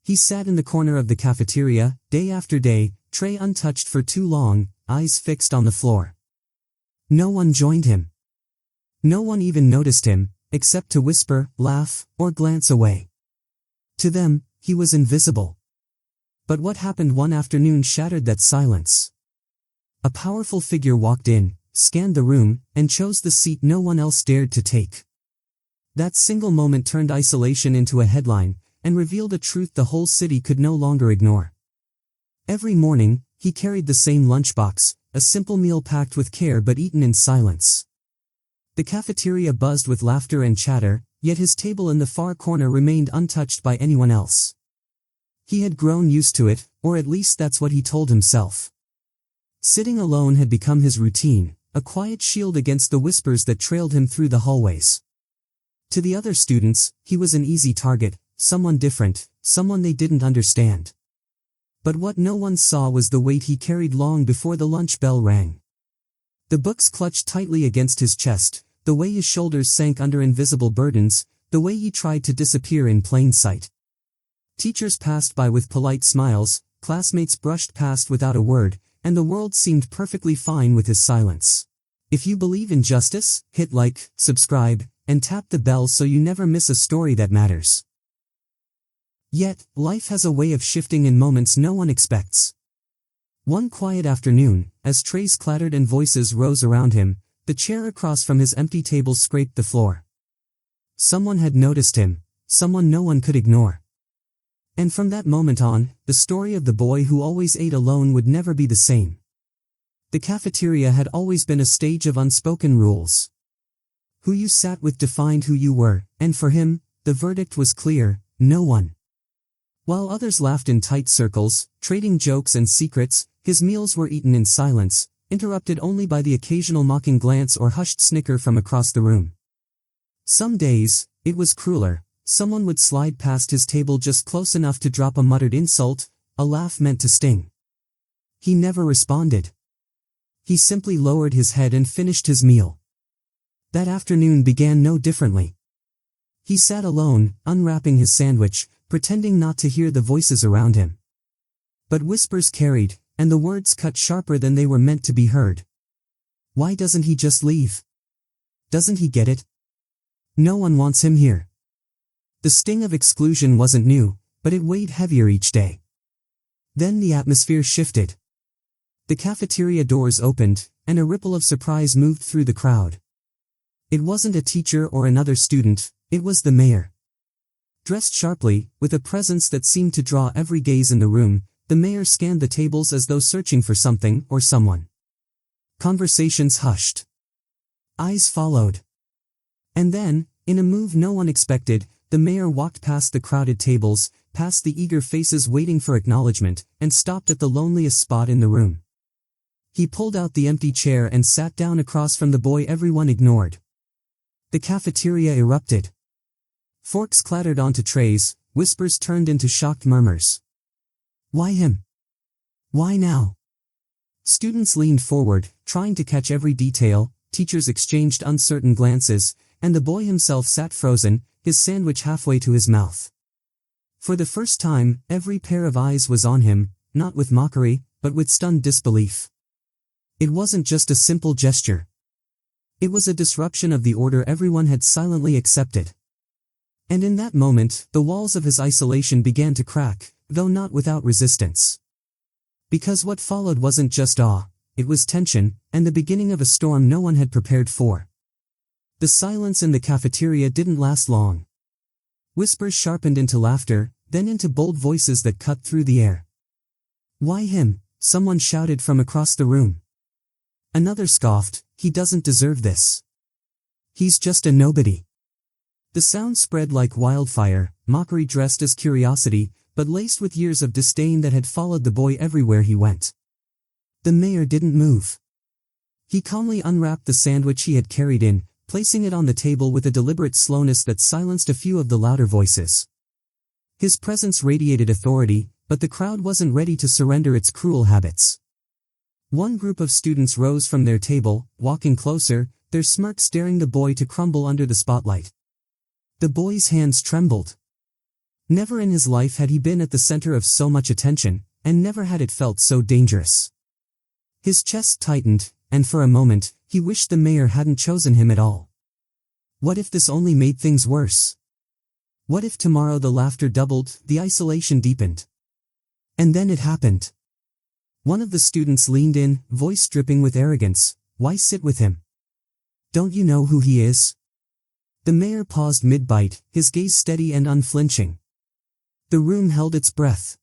He sat in the corner of the cafeteria, day after day, tray untouched for too long, eyes fixed on the floor. No one joined him. No one even noticed him, except to whisper, laugh, or glance away. To them, he was invisible. But what happened one afternoon shattered that silence. A powerful figure walked in, scanned the room, and chose the seat no one else dared to take. That single moment turned isolation into a headline, and revealed a truth the whole city could no longer ignore. Every morning, he carried the same lunchbox, a simple meal packed with care but eaten in silence. The cafeteria buzzed with laughter and chatter, yet his table in the far corner remained untouched by anyone else. He had grown used to it, or at least that's what he told himself. Sitting alone had become his routine, a quiet shield against the whispers that trailed him through the hallways. To the other students, he was an easy target, someone different, someone they didn't understand. But what no one saw was the weight he carried long before the lunch bell rang. The books clutched tightly against his chest, the way his shoulders sank under invisible burdens, the way he tried to disappear in plain sight. Teachers passed by with polite smiles, classmates brushed past without a word, and the world seemed perfectly fine with his silence. If you believe in justice, hit like, subscribe, and tap the bell so you never miss a story that matters. Yet, life has a way of shifting in moments no one expects. One quiet afternoon, as trays clattered and voices rose around him, the chair across from his empty table scraped the floor. Someone had noticed him, someone no one could ignore. And from that moment on, the story of the boy who always ate alone would never be the same. The cafeteria had always been a stage of unspoken rules. Who you sat with defined who you were, and for him, the verdict was clear, no one. While others laughed in tight circles, trading jokes and secrets, his meals were eaten in silence, interrupted only by the occasional mocking glance or hushed snicker from across the room. Some days, it was crueler. Someone would slide past his table just close enough to drop a muttered insult, a laugh meant to sting. He never responded. He simply lowered his head and finished his meal. That afternoon began no differently. He sat alone, unwrapping his sandwich, pretending not to hear the voices around him. But whispers carried, and the words cut sharper than they were meant to be heard. Why doesn't he just leave? Doesn't he get it? No one wants him here. The sting of exclusion wasn't new, but it weighed heavier each day. Then the atmosphere shifted. The cafeteria doors opened, and a ripple of surprise moved through the crowd. It wasn't a teacher or another student, it was the mayor. Dressed sharply, with a presence that seemed to draw every gaze in the room, the mayor scanned the tables as though searching for something or someone. Conversations hushed. Eyes followed. And then, in a move no one expected, the mayor walked past the crowded tables, past the eager faces waiting for acknowledgement, and stopped at the loneliest spot in the room. He pulled out the empty chair and sat down across from the boy everyone ignored. The cafeteria erupted. Forks clattered onto trays, whispers turned into shocked murmurs. Why him? Why now? Students leaned forward, trying to catch every detail, teachers exchanged uncertain glances, and the boy himself sat frozen, his sandwich halfway to his mouth. For the first time, every pair of eyes was on him, not with mockery, but with stunned disbelief. It wasn't just a simple gesture. It was a disruption of the order everyone had silently accepted. And in that moment, the walls of his isolation began to crack, though not without resistance. Because what followed wasn't just awe, it was tension, and the beginning of a storm no one had prepared for. The silence in the cafeteria didn't last long. Whispers sharpened into laughter, then into bold voices that cut through the air. Why him? Someone shouted from across the room. Another scoffed, he doesn't deserve this. He's just a nobody. The sound spread like wildfire, mockery dressed as curiosity, but laced with years of disdain that had followed the boy everywhere he went. The mayor didn't move. He calmly unwrapped the sandwich he had carried in, placing it on the table with a deliberate slowness that silenced a few of the louder voices. His presence radiated authority, but the crowd wasn't ready to surrender its cruel habits. One group of students rose from their table, walking closer, their smirk staring the boy to crumble under the spotlight. The boy's hands trembled. Never in his life had he been at the center of so much attention, and never had it felt so dangerous. His chest tightened, and for a moment, he wished the mayor hadn't chosen him at all. What if this only made things worse? What if tomorrow the laughter doubled, the isolation deepened? And then it happened. One of the students leaned in, voice dripping with arrogance. Why sit with him? Don't you know who he is? The mayor paused mid-bite, his gaze steady and unflinching. The room held its breath.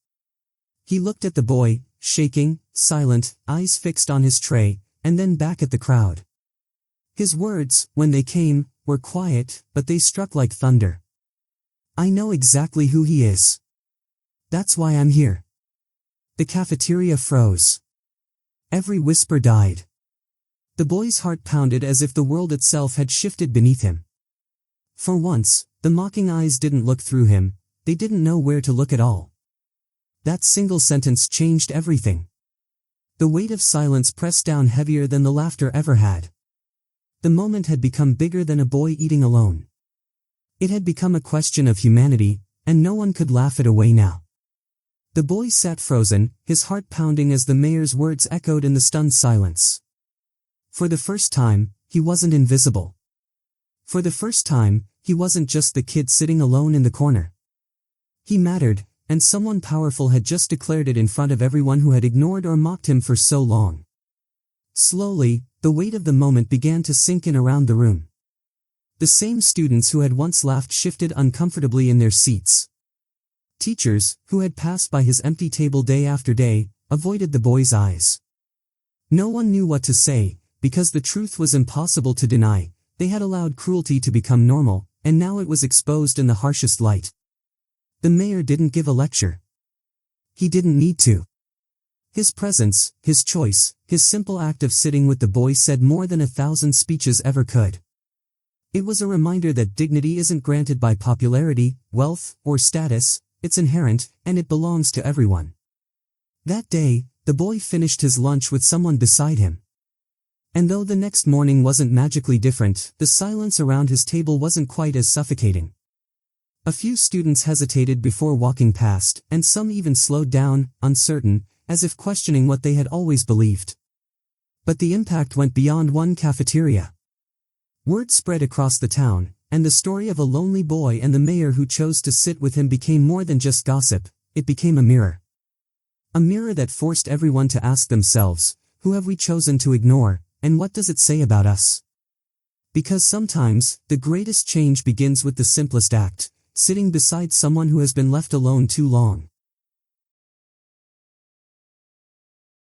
He looked at the boy, shaking, silent, eyes fixed on his tray, and then back at the crowd. His words, when they came, were quiet, but they struck like thunder. I know exactly who he is. That's why I'm here. The cafeteria froze. Every whisper died. The boy's heart pounded as if the world itself had shifted beneath him. For once, the mocking eyes didn't look through him, they didn't know where to look at all. That single sentence changed everything. The weight of silence pressed down heavier than the laughter ever had. The moment had become bigger than a boy eating alone. It had become a question of humanity, and no one could laugh it away now. The boy sat frozen, his heart pounding as the mayor's words echoed in the stunned silence. For the first time, he wasn't invisible. For the first time, he wasn't just the kid sitting alone in the corner. He mattered, and someone powerful had just declared it in front of everyone who had ignored or mocked him for so long. Slowly, the weight of the moment began to sink in around the room. The same students who had once laughed shifted uncomfortably in their seats. Teachers, who had passed by his empty table day after day, avoided the boy's eyes. No one knew what to say, because the truth was impossible to deny. They had allowed cruelty to become normal, and now it was exposed in the harshest light. The mayor didn't give a lecture. He didn't need to. His presence, his choice, his simple act of sitting with the boy said more than 1,000 speeches ever could. It was a reminder that dignity isn't granted by popularity, wealth, or status, it's inherent, and it belongs to everyone. That day, the boy finished his lunch with someone beside him. And though the next morning wasn't magically different, the silence around his table wasn't quite as suffocating. A few students hesitated before walking past, and some even slowed down, uncertain, as if questioning what they had always believed. But the impact went beyond one cafeteria. Word spread across the town, and the story of a lonely boy and the mayor who chose to sit with him became more than just gossip, it became a mirror. A mirror that forced everyone to ask themselves, who have we chosen to ignore, and what does it say about us? Because sometimes, the greatest change begins with the simplest act, sitting beside someone who has been left alone too long.